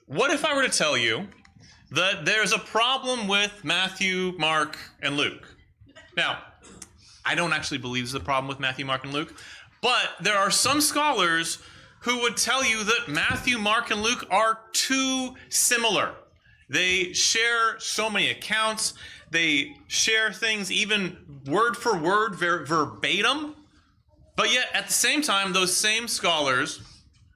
What if I were to tell you that there's a problem with Matthew, Mark, and Luke? Now, I don't actually believe there's a problem with Matthew, Mark, and Luke, but there are some scholars who would tell you that Matthew, Mark, and Luke are too similar. They share so many accounts. They share things even word for word, verbatim. But yet, at the same time, those same scholars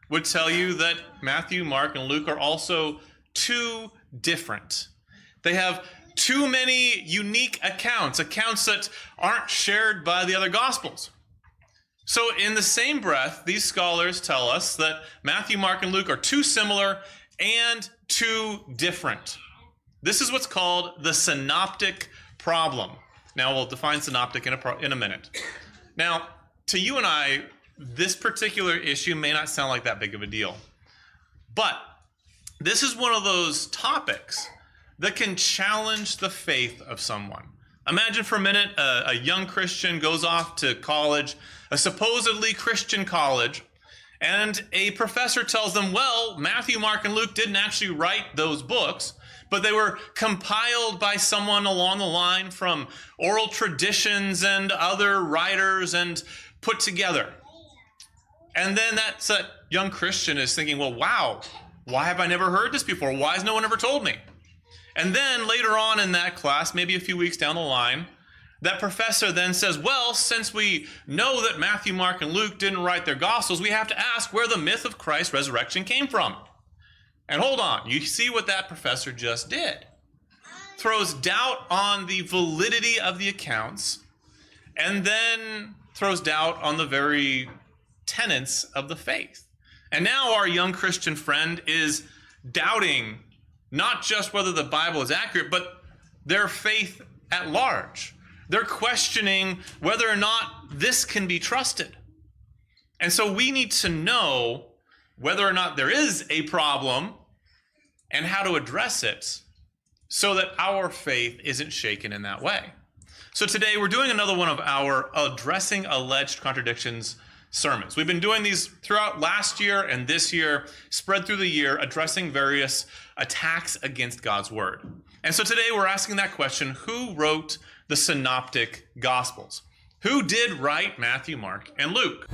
would tell you that Matthew, Mark, and Luke are also too different. They have too many unique accounts that aren't shared by the other Gospels. So in the same breath, these scholars tell us that Matthew, Mark, and Luke are too similar and too different. This is what's called the synoptic problem. Now, we'll define synoptic in a minute. Now, to you and I, this particular issue may not sound like that big of a deal. But this is one of those topics that can challenge the faith of someone. Imagine for a minute a young Christian goes off to college, a supposedly Christian college, and a professor tells them, well, Matthew, Mark, and Luke didn't actually write those books, but they were compiled by someone along the line from oral traditions and other writers and put together. And then that young Christian is thinking, well, wow, why have I never heard this before? Why has no one ever told me? And then later on in that class, maybe a few weeks down the line, that professor then says, well, since we know that Matthew, Mark, and Luke didn't write their Gospels, we have to ask where the myth of Christ's resurrection came from. And hold on, you see what that professor just did? Throws doubt on the validity of the accounts, and then throws doubt on the very tenets of the faith. And now our young Christian friend is doubting not just whether the Bible is accurate, but their faith at large. They're questioning whether or not this can be trusted. And so we need to know whether or not there is a problem and how to address it so that our faith isn't shaken in that way. So today we're doing another one of our Addressing Alleged Contradictions sermons. We've been doing these throughout last year and this year, spread through the year, addressing various attacks against God's word. And so today we're asking that question, who wrote the Synoptic Gospels? Who did write Matthew, Mark, and Luke?